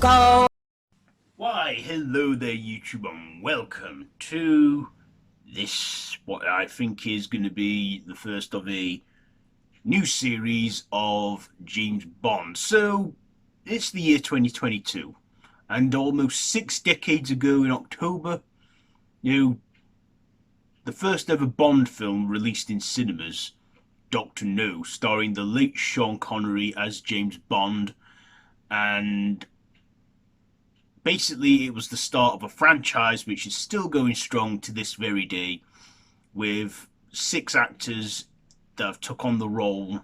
Go! Why, hello there YouTube and welcome to this, what I think is going to be the first of a new series of James Bond. So, it's the year 2022 and almost 6 decades ago in October, you know, the first ever Bond film released in cinemas, Dr. No, starring the late Sean Connery as James Bond, and basically it was the start of a franchise which is still going strong to this very day, with 6 actors that have took on the role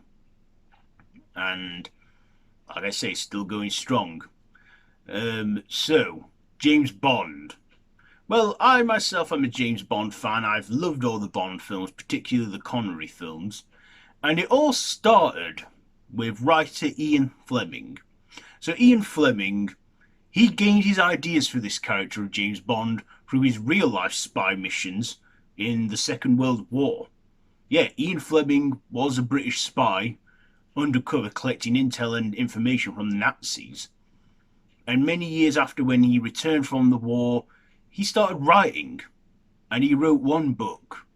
and, like I say, still going strong. So James Bond. Well, I myself am a James Bond fan. I've loved all the Bond films, particularly the Connery films, and it all started with writer Ian Fleming. So Ian Fleming, he gained his ideas for this character of James Bond through his real life spy missions in the Second World War. Yeah, Ian Fleming was a British spy undercover collecting intel and information from the Nazis. And many years after, when he returned from the war, he started writing, and he wrote one book.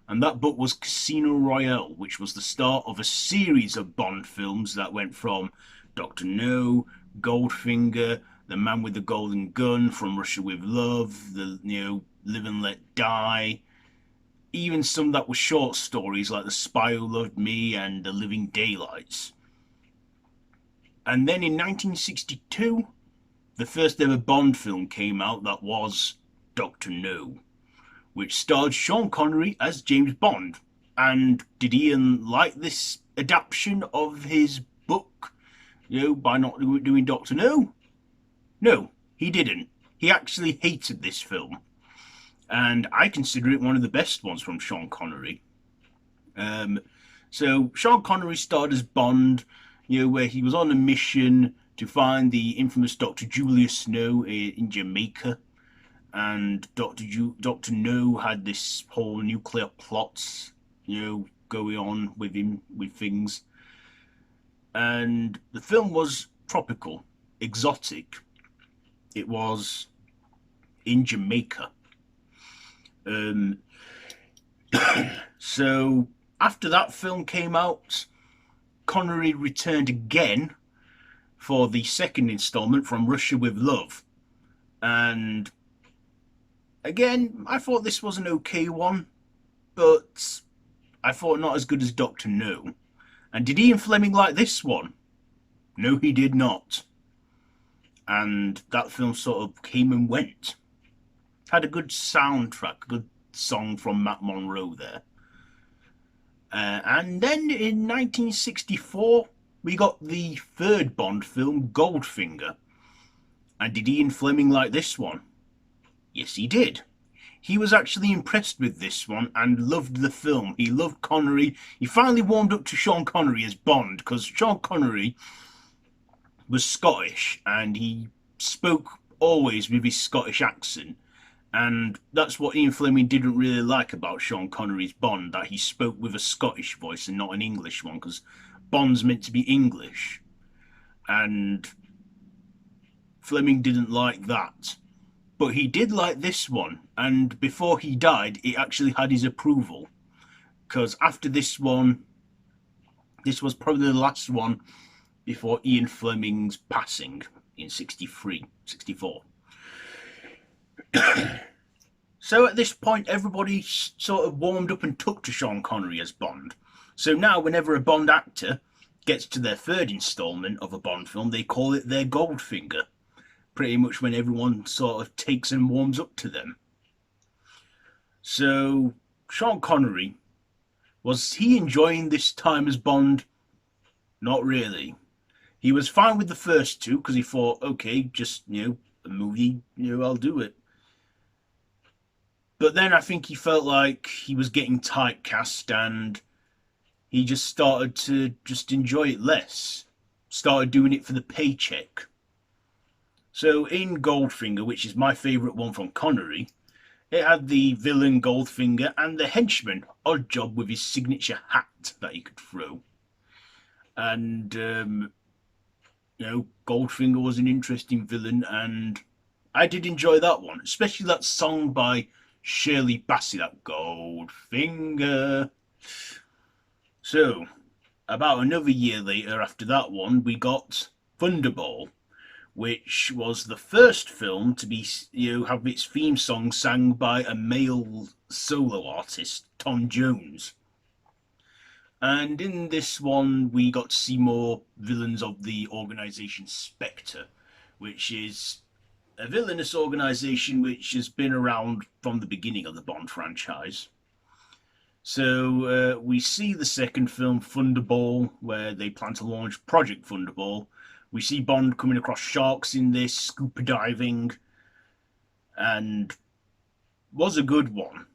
And that book was Casino Royale, which was the start of a series of Bond films that went from Dr. No, Goldfinger, The Man with the Golden Gun, From Russia with Love, Live and Let Die, even some that were short stories like The Spy Who Loved Me and The Living Daylights. And then in 1962, the first ever Bond film came out that was Dr. No, which starred Sean Connery as James Bond. And did Ian like this adaptation of his book, by not doing Dr. No? No, he didn't. He actually hated this film. And I consider it one of the best ones from Sean Connery. So Sean Connery starred as Bond, where he was on a mission to find the infamous Dr. Julius Snow in Jamaica. And Dr. No had this whole nuclear plots, going on with him, with things. And the film was tropical, exotic. It was in Jamaica. So after that film came out, Connery returned again for the second installment, From Russia with Love. And again, I thought this was an okay one, but I thought not as good as Dr. No. And did Ian Fleming like this one? No, he did not. And that film sort of came and went. Had a good soundtrack, a good song from Matt Monro there. And then in 1964, we got the third Bond film, Goldfinger. And did Ian Fleming like this one? Yes, he did. He was actually impressed with this one and loved the film. He loved Connery. He finally warmed up to Sean Connery as Bond, because Sean Connery was Scottish and he spoke always with his Scottish accent. And that's what Ian Fleming didn't really like about Sean Connery's Bond, that he spoke with a Scottish voice and not an English one, because Bond's meant to be English. And Fleming didn't like that. But he did like this one, and before he died, it actually had his approval. Because after this one, this was probably the last one before Ian Fleming's passing in 64. So at this point, everybody sort of warmed up and took to Sean Connery as Bond. So now whenever a Bond actor gets to their third installment of a Bond film, they call it their Goldfinger. Pretty much when everyone sort of takes and warms up to them. So Sean Connery, was he enjoying this time as Bond? Not really. He was fine with the first two because he thought, okay, just, a movie, I'll do it. But then I think he felt like he was getting typecast and he just started to just enjoy it less. Started doing it for the paycheck. So in Goldfinger, which is my favourite one from Connery, it had the villain Goldfinger and the henchman Oddjob with his signature hat that he could throw. And, Goldfinger was an interesting villain, and I did enjoy that one, especially that song by Shirley Bassey, that Goldfinger. So, about another year later after that one, we got Thunderball, which was the first film to be have its theme song sang by a male solo artist, Tom Jones. And in this one, we got to see more villains of the organisation Spectre, which is a villainous organisation which has been around from the beginning of the Bond franchise. So we see the second film, Thunderball, where they plan to launch Project Thunderball. We see Bond coming across sharks in this, scuba diving, and was a good one.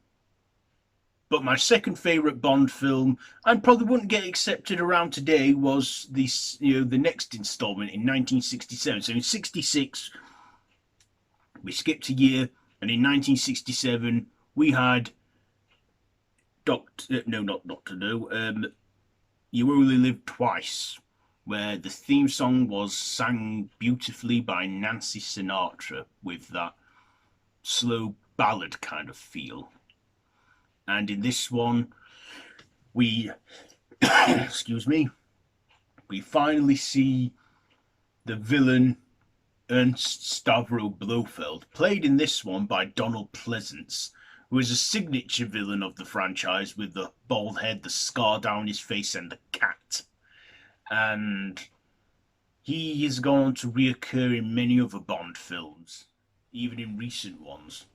But my second favourite Bond film, and probably wouldn't get accepted around today, was this, the next instalment in 1967. So in '66, we skipped a year, and in 1967 we had You Only Live Twice, where the theme song was sang beautifully by Nancy Sinatra with that slow ballad kind of feel. And in this one, we, excuse me, we finally see the villain Ernst Stavro Blofeld, played in this one by Donald Pleasance, who is a signature villain of the franchise with the bald head, the scar down his face, and the cat. And he has gone on to reoccur in many other Bond films, even in recent ones.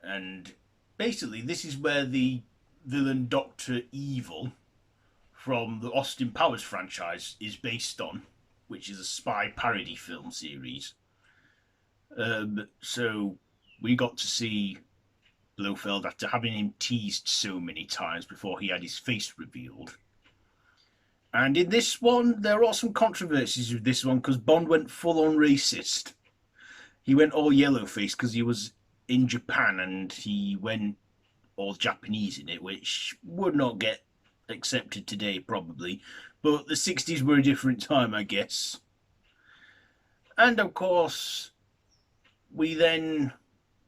And basically, this is where the villain Dr. Evil from the Austin Powers franchise is based on, which is a spy parody film series. So we got to see Blofeld after having him teased so many times before he had his face revealed. And in this one, there are some controversies with this one because Bond went full on racist. He went all yellow face because he was in Japan and he went all Japanese in it, which would not get accepted today probably. But the 60s were a different time, I guess. And of course, we then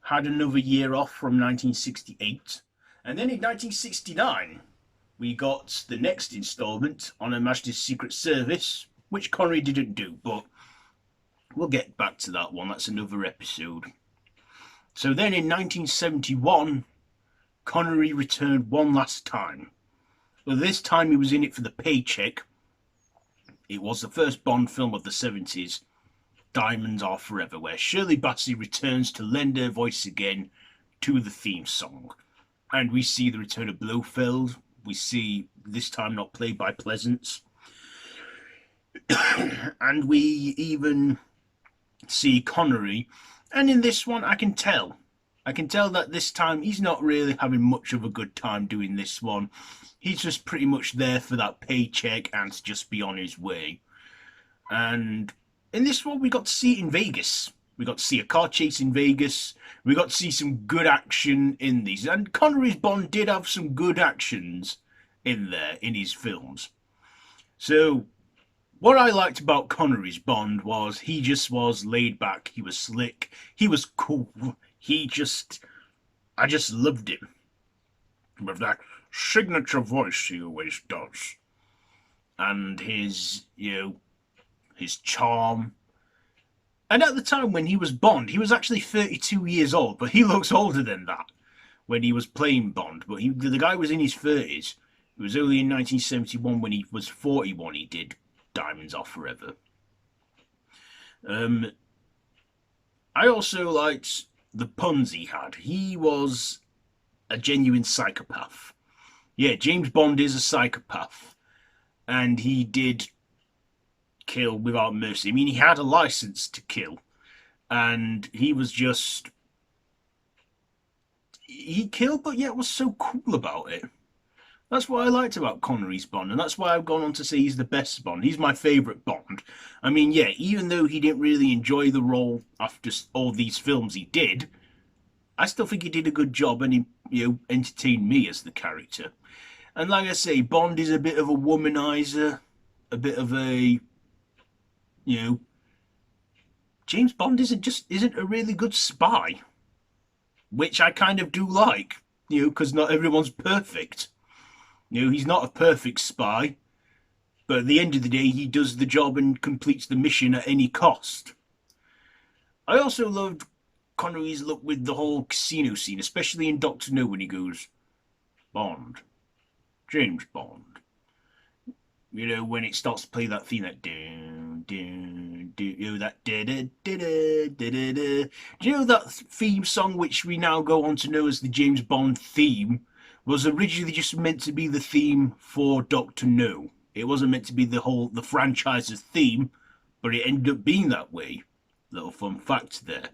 had another year off from 1968. And then in 1969, we got the next instalment on Her Majesty's Secret Service, which Connery didn't do, but we'll get back to that one. That's another episode. So then in 1971, Connery returned one last time. Well, this time he was in it for the paycheck. It was the first Bond film of the 70s, Diamonds Are Forever, where Shirley Bassey returns to lend her voice again to the theme song. And we see the return of Blofeld. We see, this time not played by Pleasance. And we even see Connery. And in this one, I can tell that this time he's not really having much of a good time doing this one. He's just pretty much there for that paycheck and to just be on his way. And in this one, we got to see it in Vegas. We got to see a car chase in Vegas. We got to see some good action in these. And Connery's Bond did have some good actions in there, in his films. So, what I liked about Connery's Bond was he just was laid back. He was slick. He was cool. I just loved him. With that signature voice he always does. And his charm. And at the time when he was Bond, he was actually 32 years old, but he looks older than that when he was playing Bond. But the guy was in his 30s. It was only in 1971 when he was 41 he did Diamonds Are Forever. I also liked the puns he had. He was a genuine psychopath. Yeah, James Bond is a psychopath. And he did kill without mercy. I mean, he had a license to kill. And he was just... He killed, but yet was so cool about it. That's what I liked about Connery's Bond, and that's why I've gone on to say he's the best Bond. He's my favourite Bond. I mean, yeah, even though he didn't really enjoy the role after all these films he did, I still think he did a good job and he, entertained me as the character. And like I say, Bond is a bit of a womanizer, a bit of a You know, James Bond isn't a really good spy, which I kind of do like. Because not everyone's perfect. He's not a perfect spy, but at the end of the day, he does the job and completes the mission at any cost. I also loved Connery's look with the whole casino scene, especially in Doctor No when he goes, Bond, James Bond. When it starts to play that theme, that that that theme song which we now go on to know as the James Bond theme was originally just meant to be the theme for Doctor No. It wasn't meant to be the franchise's theme, but it ended up being that way. Little fun fact there.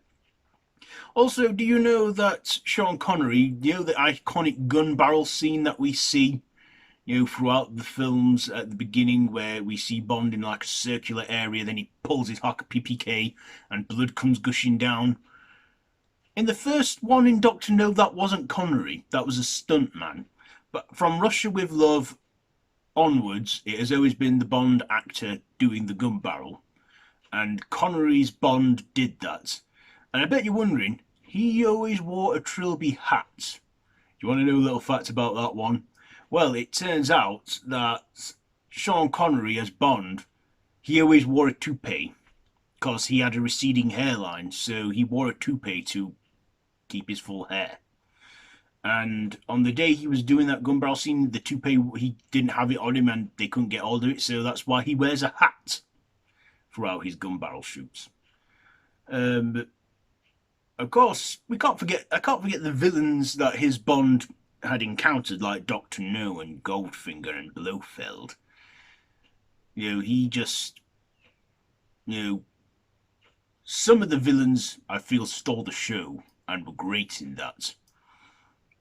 Also, do you know that Sean Connery, the iconic gun barrel scene that we see, throughout the films at the beginning where we see Bond in like a circular area, then he pulls his PPK and blood comes gushing down. In the first one in Doctor No, that wasn't Connery, that was a stuntman. But from Russia with Love onwards, it has always been the Bond actor doing the gun barrel. And Connery's Bond did that. And I bet you're wondering, he always wore a trilby hat. Do you want to know a little fact about that one? Well, it turns out that Sean Connery as Bond, he always wore a toupee because he had a receding hairline, so he wore a toupee to keep his full hair. And on the day he was doing that gun barrel scene, the toupee, he didn't have it on him and they couldn't get hold of it, so that's why he wears a hat throughout his gun barrel shoots. But of course, I can't forget the villains that his Bond had encountered, like Dr. No and Goldfinger and Blofeld. He just, some of the villains I feel stole the show and were great in that.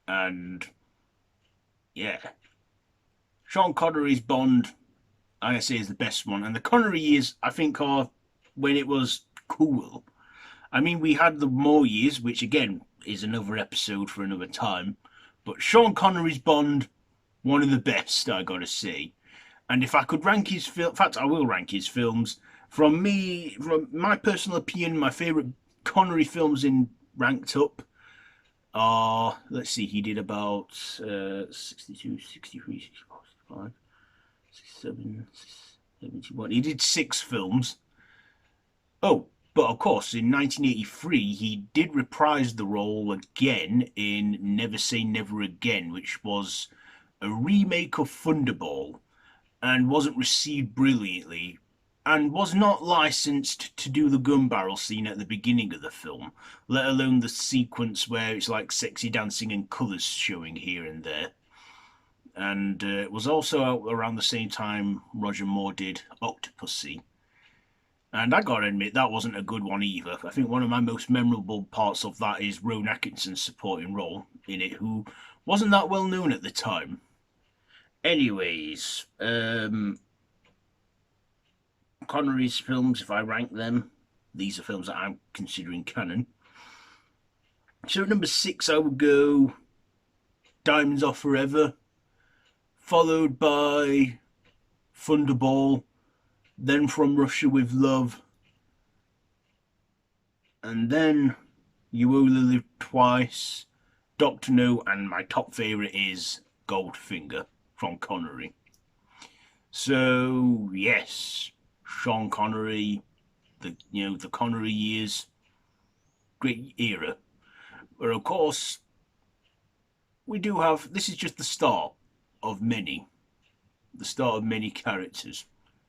And yeah, Sean Connery's Bond, I say, is the best one. And the Connery years, I think, are when it was cool. I mean, we had the Moore years, which again is another episode for another time. But Sean Connery's Bond, one of the best, I gotta say. And if I could rank his film, in fact, I will rank his films. From my personal opinion, my favourite Connery films in ranked up are, let's see, he did about 62, 63, 64, 65, 67, 71. He did 6 films. Oh, but of course, in 1983, he did reprise the role again in Never Say Never Again, which was a remake of Thunderball and wasn't received brilliantly and was not licensed to do the gun barrel scene at the beginning of the film, let alone the sequence where it's like sexy dancing and colours showing here and there. And it was also out around the same time Roger Moore did Octopussy. And I gotta admit, that wasn't a good one either. I think one of my most memorable parts of that is Rowan Atkinson's supporting role in it, who wasn't that well known at the time. Anyways, Connery's films, if I rank them, these are films that I'm considering canon. So at number 6, I would go Diamonds Are Forever, followed by Thunderball, then From Russia with Love, and then You Only Live Twice, Dr. No, and my top favourite is Goldfinger from Connery. So yes, Sean Connery, the Connery years, great era. But of course, we do have, this is just the start of many characters.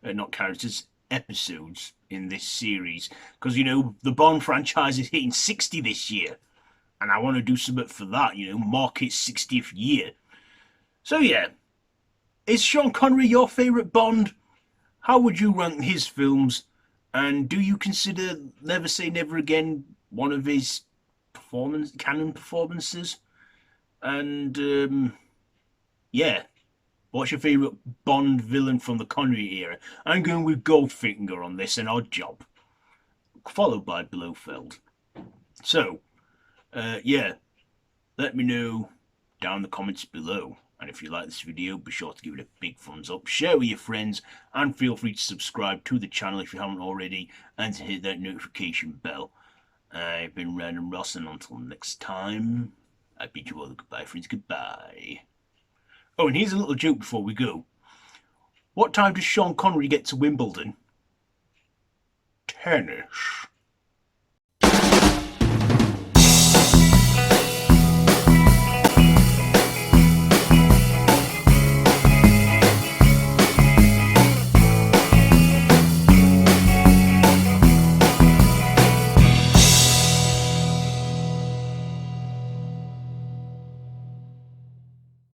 Not characters, episodes in this series. Because, the Bond franchise is hitting 60 this year. And I want to do something for that, mark its 60th year. So, yeah. Is Sean Connery your favourite Bond? How would you rank his films? And do you consider Never Say Never Again one of his canon performances? And, yeah. What's your favourite Bond villain from the Connery era? I'm going with Goldfinger on this, an odd job. Followed by Blofeld. So, yeah. Let me know down in the comments below. And if you like this video, be sure to give it a big thumbs up, share with your friends, and feel free to subscribe to the channel if you haven't already, and to hit that notification bell. I've been Random Ross, and until next time, I bid you all a goodbye, friends. Goodbye. Oh, and here's a little joke before we go. What time does Sean Connery get to Wimbledon? Tennis.